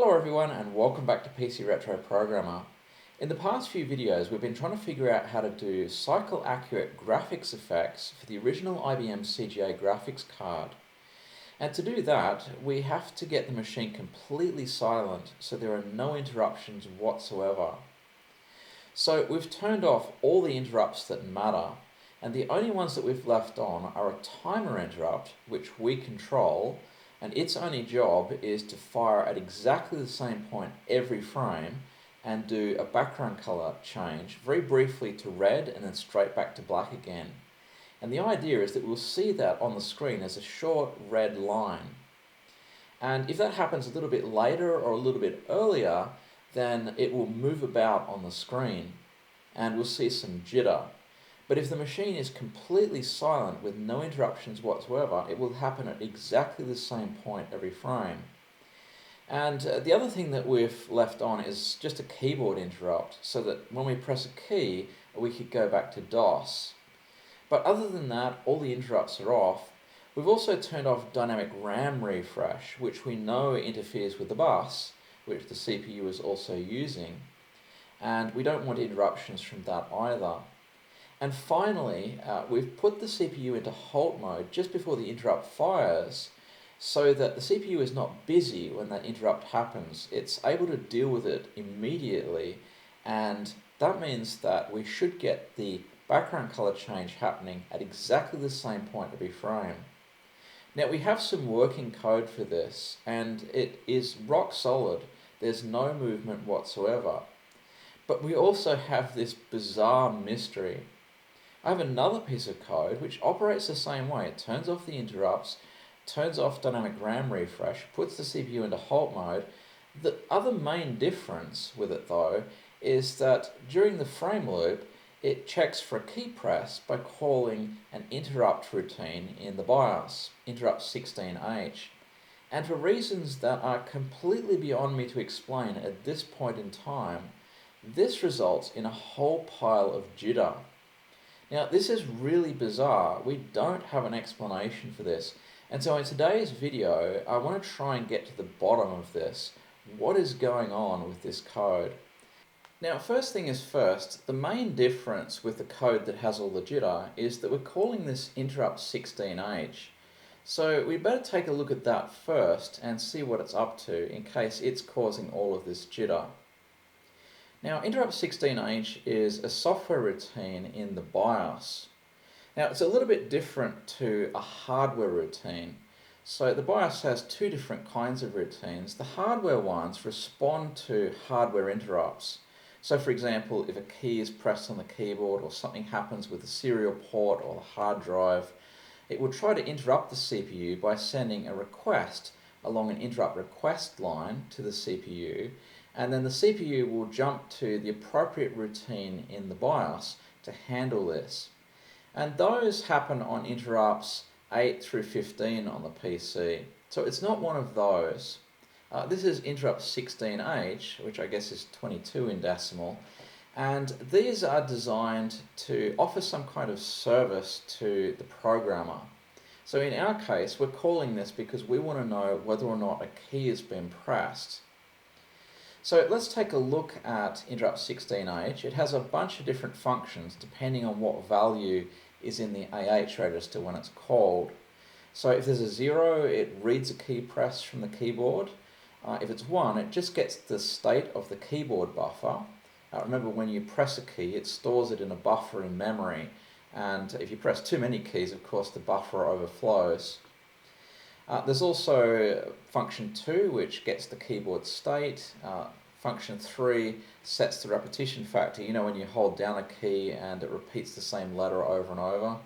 Hello everyone and welcome back to PC Retro Programmer. In the past few videos we've been trying to figure out how to do cycle accurate graphics effects for the original IBM CGA graphics card. And to do that we have to get the machine completely silent so there are no interruptions whatsoever. So we've turned off all the interrupts that matter, and the only ones that we've left on are a timer interrupt which we control, and its only job is to fire at exactly the same point every frame and do a background color change very briefly to red and then straight back to black again. And the idea is that we'll see that on the screen as a short red line. And if that happens a little bit later or a little bit earlier, then it will move about on the screen and we'll see some jitter. But if the machine is completely silent with no interruptions whatsoever, it will happen at exactly the same point every frame. And the other thing that we've left on is just a keyboard interrupt, so that when we press a key, we could go back to DOS. But other than that, all the interrupts are off. We've also turned off dynamic RAM refresh, which we know interferes with the bus, which the CPU is also using. And we don't want interruptions from that either. And finally, we've put the CPU into halt mode just before the interrupt fires so that the CPU is not busy when that interrupt happens. It's able to deal with it immediately, and that means that we should get the background color change happening at exactly the same point every frame. Now we have some working code for this, and it is rock solid. There's no movement whatsoever. But we also have this bizarre mystery. I have another piece of code which operates the same way. It turns off the interrupts, turns off dynamic RAM refresh, puts the CPU into halt mode. The other main difference with it though is that during the frame loop it checks for a key press by calling an interrupt routine in the BIOS, interrupt 16H. And for reasons that are completely beyond me to explain at this point in time, this results in a whole pile of jitter. Now this is really bizarre. We don't have an explanation for this. And so in today's video, I want to try and get to the bottom of this. What is going on with this code? Now first thing is first, the main difference with the code that has all the jitter is that we're calling this interrupt 16H. So we better take a look at that first and see what it's up to in case it's causing all of this jitter. Now, interrupt 16H is a software routine in the BIOS. Now, it's a little bit different to a hardware routine. So the BIOS has two different kinds of routines. The hardware ones respond to hardware interrupts. So for example, if a key is pressed on the keyboard or something happens with the serial port or the hard drive, it will try to interrupt the CPU by sending a request along an interrupt request line to the CPU, and then the CPU will jump to the appropriate routine in the BIOS to handle this. And those happen on interrupts 8 through 15 on the PC. So it's not one of those. This is interrupt 16H, which I guess is 22 in decimal, and these are designed to offer some kind of service to the programmer. So in our case, we're calling this because we want to know whether or not a key has been pressed. So let's take a look at interrupt 16H. It has a bunch of different functions depending on what value is in the AH register when it's called. So if there's a 0, it reads a key press from the keyboard. If it's 1, it just gets the state of the keyboard buffer. Remember, when you press a key, it stores it in a buffer in memory. And if you press too many keys, of course, the buffer overflows. There's also function 2, which gets the keyboard state. Function 3 sets the repetition factor. You know, when you hold down a key and it repeats the same letter over and over.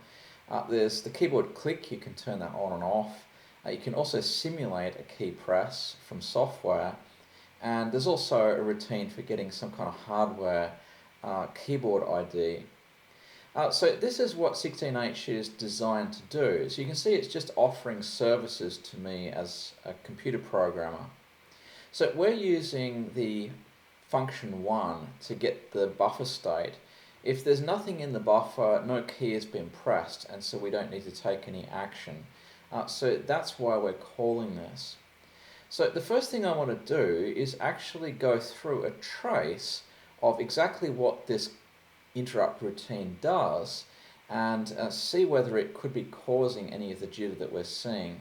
There's the keyboard click. You can turn that on and off. You can also simulate a key press from software. And there's also a routine for getting some kind of hardware keyboard ID. So this is what 16H is designed to do. So you can see it's just offering services to me as a computer programmer. So we're using the function 1 to get the buffer state. If there's nothing in the buffer, no key has been pressed, and so we don't need to take any action. So that's why we're calling this. So the first thing I want to do is actually go through a trace of exactly what this interrupt routine does and see whether it could be causing any of the jitter that we're seeing.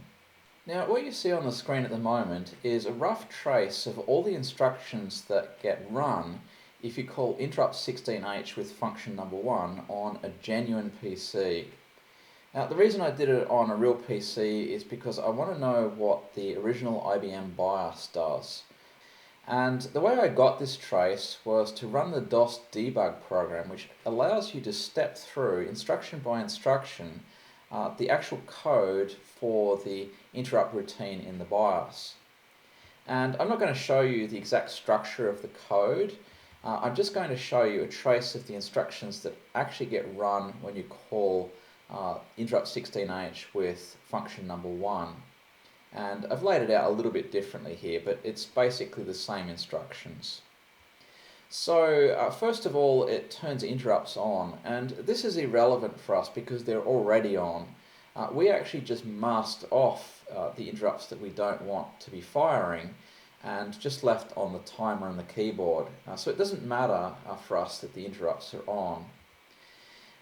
Now what you see on the screen at the moment is a rough trace of all the instructions that get run if you call interrupt 16H with function number 1 on a genuine PC. Now the reason I did it on a real PC is because I want to know what the original IBM BIOS does. And the way I got this trace was to run the DOS debug program, which allows you to step through instruction by instruction the actual code for the interrupt routine in the BIOS. And I'm not going to show you the exact structure of the code. I'm just going to show you a trace of the instructions that actually get run when you call interrupt 16H with function number 1. And I've laid it out a little bit differently here, but it's basically the same instructions. So first of all, it turns interrupts on, and this is irrelevant for us because they're already on. We actually just masked off the interrupts that we don't want to be firing and just left on the timer and the keyboard. So it doesn't matter for us that the interrupts are on.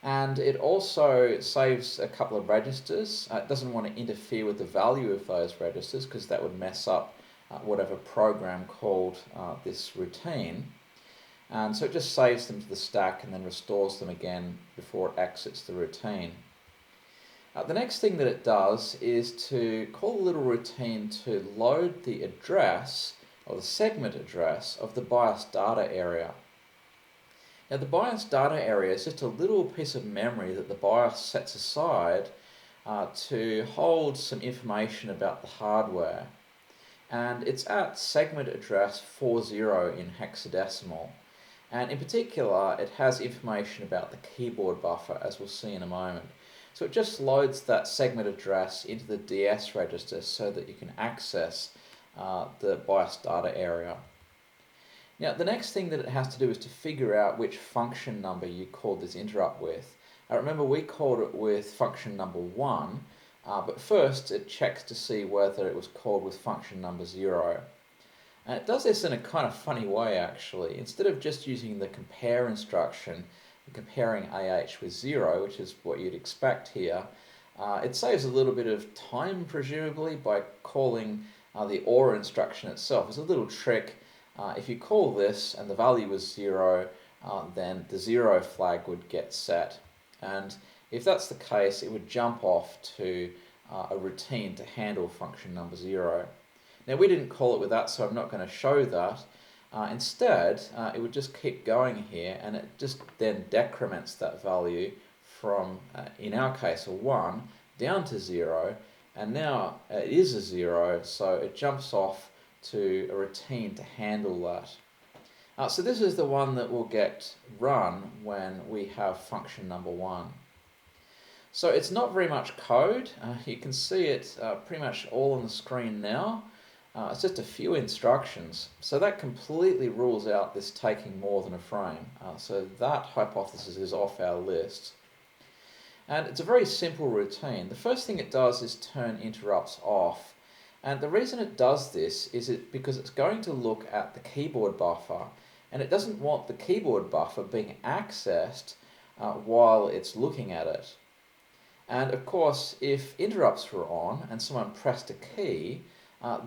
And it also saves a couple of registers. It doesn't want to interfere with the value of those registers because that would mess up whatever program called this routine. And so it just saves them to the stack and then restores them again before it exits the routine. The next thing that it does is to call a little routine to load the address, or the segment address, of the BIOS data area. Now the BIOS data area is just a little piece of memory that the BIOS sets aside to hold some information about the hardware. And it's at segment address 40 in hexadecimal. And in particular, it has information about the keyboard buffer, as we'll see in a moment. So it just loads that segment address into the DS register so that you can access the BIOS data area. Now the next thing that it has to do is to figure out which function number you called this interrupt with. Remember, we called it with function number 1, but first it checks to see whether it was called with function number 0. And it does this in a kind of funny way actually. Instead of just using the compare instruction, comparing AH with 0, which is what you'd expect here, it saves a little bit of time presumably by calling the OR instruction itself. It's a little trick. If you call this and the value was 0, then the 0 flag would get set. And if that's the case, it would jump off to a routine to handle function number 0. Now we didn't call it with that, so I'm not going to show that. Instead, it would just keep going here, and it just then decrements that value from, in our case, a 1 down to 0, and now it is a 0, so it jumps off to a routine to handle that. So this is the one that will get run when we have function number 1. So it's not very much code. You can see it pretty much all on the screen now. It's just a few instructions. So that completely rules out this taking more than a frame. So that hypothesis is off our list. And it's a very simple routine. The first thing it does is turn interrupts off. And the reason it does this is because it's going to look at the keyboard buffer, and it doesn't want the keyboard buffer being accessed while it's looking at it. And of course, if interrupts were on and someone pressed a key,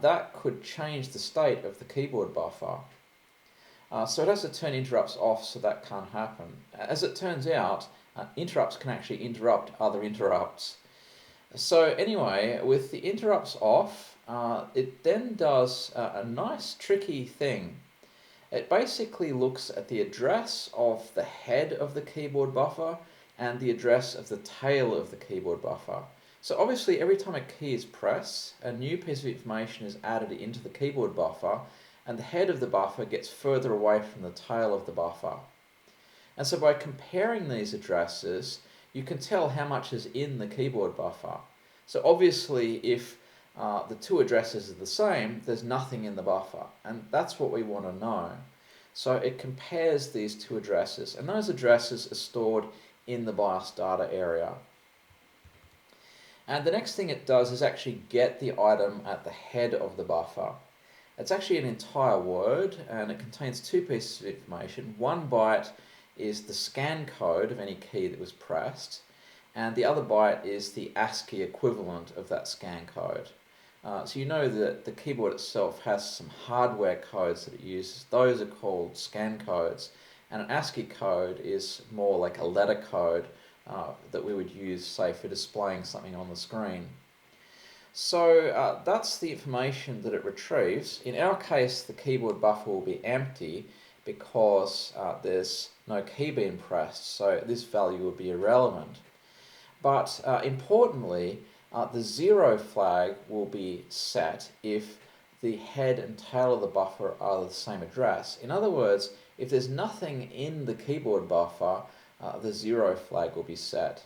that could change the state of the keyboard buffer. So it has to turn interrupts off so that can't happen. As it turns out, interrupts can actually interrupt other interrupts. So anyway, with the interrupts off, it then does a nice tricky thing. It basically looks at the address of the head of the keyboard buffer and the address of the tail of the keyboard buffer. So obviously every time a key is pressed, a new piece of information is added into the keyboard buffer, and the head of the buffer gets further away from the tail of the buffer. And so by comparing these addresses, you can tell how much is in the keyboard buffer. So obviously if the two addresses are the same, there's nothing in the buffer, and that's what we want to know. So it compares these two addresses, and those addresses are stored in the BIOS data area. And the next thing it does is actually get the item at the head of the buffer. It's actually an entire word, and it contains two pieces of information. One byte is the scan code of any key that was pressed, and the other byte is the ASCII equivalent of that scan code. So you know that the keyboard itself has some hardware codes that it uses. Those are called scan codes, and an ASCII code is more like a letter code that we would use, say, for displaying something on the screen. So that's the information that it retrieves. In our case, the keyboard buffer will be empty because there's no key being pressed, so this value will be irrelevant. But importantly, the 0 flag will be set if the head and tail of the buffer are the same address. In other words, if there's nothing in the keyboard buffer, the 0 flag will be set.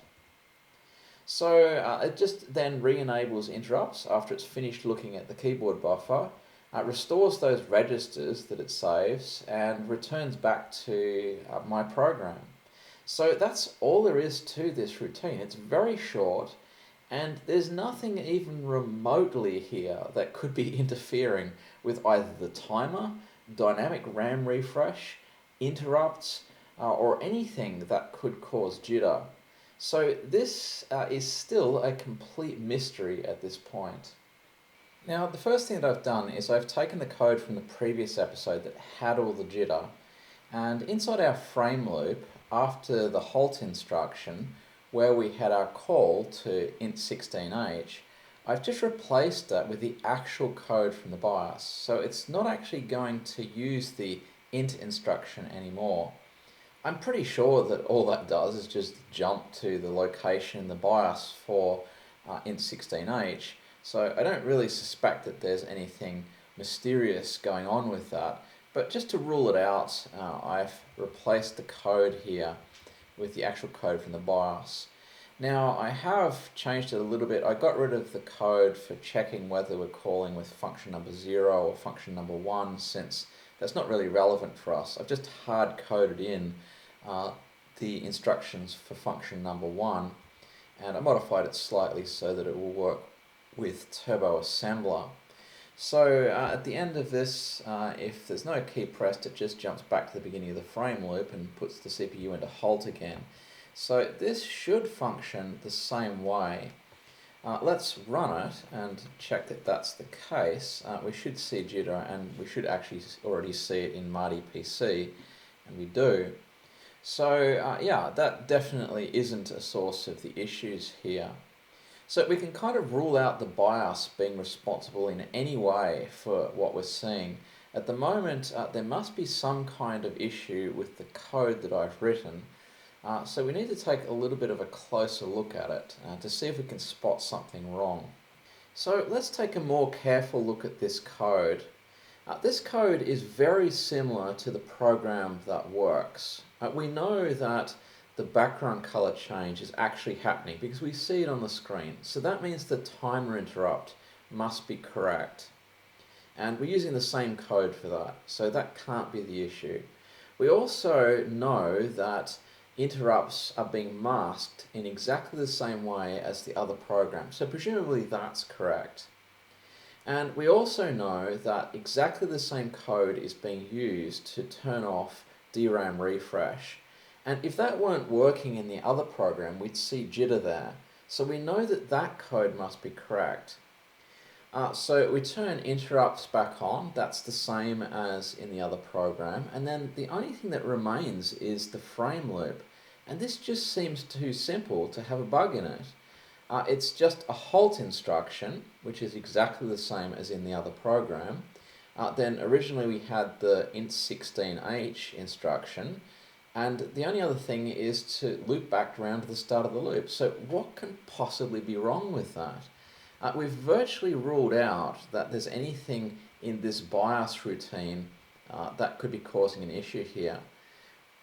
So it just then re-enables interrupts after it's finished looking at the keyboard buffer, restores those registers that it saves, and returns back to my program. So that's all there is to this routine. It's very short, and there's nothing even remotely here that could be interfering with either the timer, dynamic RAM refresh, interrupts, or anything that could cause jitter. So this is still a complete mystery at this point. Now, the first thing that I've done is I've taken the code from the previous episode that had all the jitter, and inside our frame loop, after the halt instruction, where we had our call to int16h, I've just replaced that with the actual code from the BIOS. So it's not actually going to use the int instruction anymore. I'm pretty sure that all that does is just jump to the location in the BIOS for int16h, so I don't really suspect that there's anything mysterious going on with that. But just to rule it out, I've replaced the code here with the actual code from the BIOS. Now, I have changed it a little bit. I got rid of the code for checking whether we're calling with function number 0 or function number 1, since that's not really relevant for us. I've just hard-coded in the instructions for function number 1, and I modified it slightly so that it will work with Turbo Assembler. So at the end of this, if there's no key pressed, it just jumps back to the beginning of the frame loop and puts the CPU into halt again. So this should function the same way. Let's run it and check that that's the case. We should see jitter, and we should actually already see it in Marty PC, and we do. So yeah, that definitely isn't a source of the issues here. So we can kind of rule out the BIOS being responsible in any way for what we're seeing. At the moment, there must be some kind of issue with the code that I've written. So we need to take a little bit of a closer look at it to see if we can spot something wrong. So let's take a more careful look at this code. This code is very similar to the program that works. We know that the background color change is actually happening because we see it on the screen. So that means the timer interrupt must be correct. And we're using the same code for that, so that can't be the issue. We also know that interrupts are being masked in exactly the same way as the other program, so presumably that's correct. And we also know that exactly the same code is being used to turn off DRAM refresh. And if that weren't working in the other program, we'd see jitter there. So we know that that code must be correct. So we turn interrupts back on. That's the same as in the other program. And then the only thing that remains is the frame loop. And this just seems too simple to have a bug in it. It's just a halt instruction, which is exactly the same as in the other program. Then originally we had the int16h instruction, and the only other thing is to loop back around to the start of the loop. So what can possibly be wrong with that? We've virtually ruled out that there's anything in this BIOS routine that could be causing an issue here.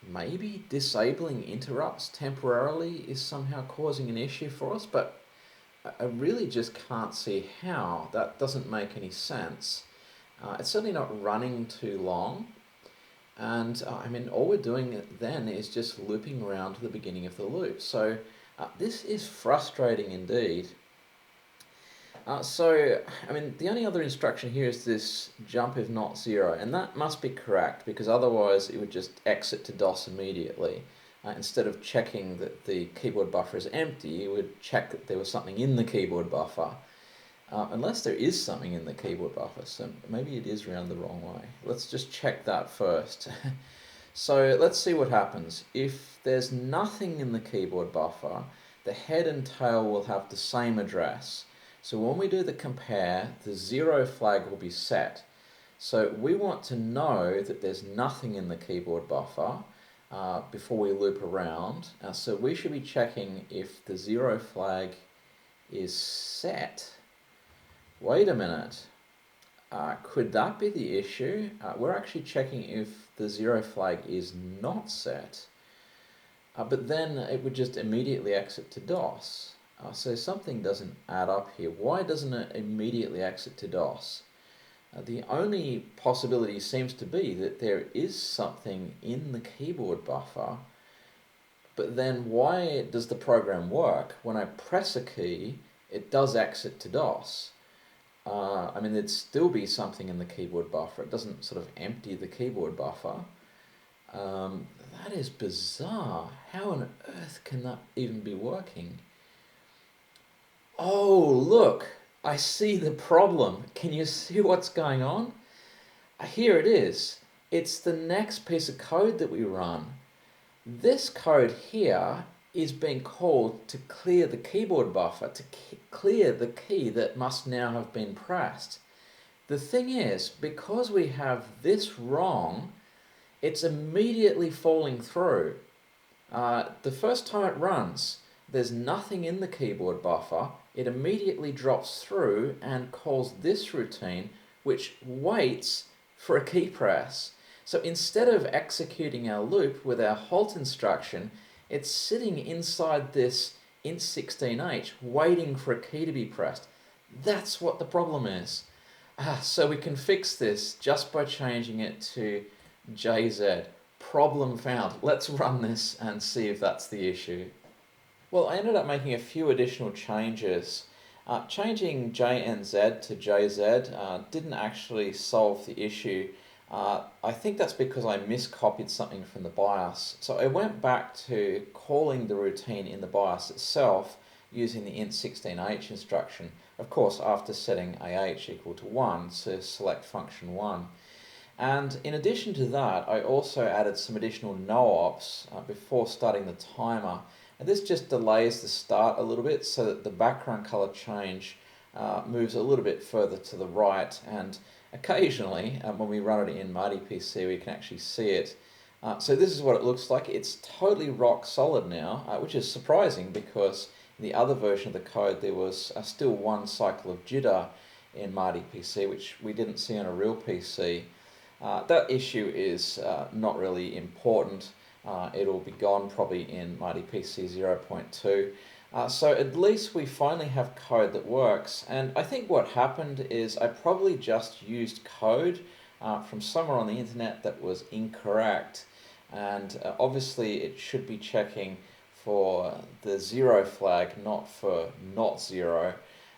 Maybe disabling interrupts temporarily is somehow causing an issue for us, but I really just can't see how. That doesn't make any sense. It's certainly not running too long, and I mean, all we're doing then is just looping around to the beginning of the loop. So this is frustrating indeed. The only other instruction here is this jump if not zero, and that must be correct because otherwise it would just exit to DOS immediately. Instead of checking that the keyboard buffer is empty, it would check that there was something in the keyboard buffer. Unless there is something in the keyboard buffer, so maybe it is round the wrong way. Let's just check that first. So let's see what happens. If there's nothing in the keyboard buffer, the head and tail will have the same address. So when we do the compare, the zero flag will be set. So we want to know that there's nothing in the keyboard buffer before we loop around. So we should be checking if the zero flag is set. Wait a minute. Could that be the issue? We're actually checking if the zero flag is not set. But then it would just immediately exit to DOS. So something doesn't add up here. Why doesn't it immediately exit to DOS? The only possibility seems to be that there is something in the keyboard buffer, but then why does the program work? When I press a key, it does exit to DOS. There'd still be something in the keyboard buffer. It doesn't sort of empty the keyboard buffer. That is bizarre. How on earth can that even be working? Oh, look, I see the problem. Can you see what's going on? Here it is. It's the next piece of code that we run. This code here is being called to clear the keyboard buffer, to clear the key that must now have been pressed. The thing is, because we have this wrong, it's immediately falling through. The first time it runs, there's nothing in the keyboard buffer. It immediately drops through and calls this routine, which waits for a key press. So instead of executing our loop with our halt instruction, it's sitting inside this int16h waiting for a key to be pressed. That's what the problem is. So we can fix this just by changing it to JZ. Problem found. Let's run this and see if that's the issue. Well, I ended up making a few additional changes. Changing JNZ to JZ didn't actually solve the issue. I think that's because I miscopied something from the BIOS. So I went back to calling the routine in the BIOS itself using the int16h instruction, of course after setting AH equal to 1 to select function 1. And in addition to that, I also added some additional no-ops before starting the timer. And this just delays the start a little bit so that the background color change moves a little bit further to the right, and occasionally when we run it in MartyPC we can actually see it. So this is what it looks like. It's totally rock solid now, which is surprising because in the other version of the code there was still one cycle of jitter in MartyPC, which we didn't see on a real PC. That issue is not really important. It'll be gone probably in MartyPC 0.2. So at least we finally have code that works. And I think what happened is I probably just used code from somewhere on the internet that was incorrect. And obviously it should be checking for the zero flag, not for not zero.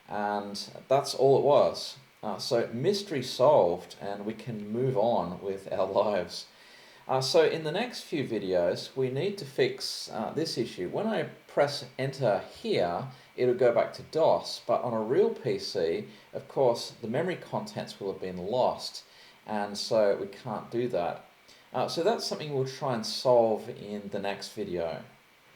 And that's all it was. So mystery solved, and we can move on with our lives. So in the next few videos, we need to fix this issue. When I press enter here, it'll go back to DOS, but on a real PC, of course, the memory contents will have been lost, and so we can't do that. So that's something we'll try and solve in the next video.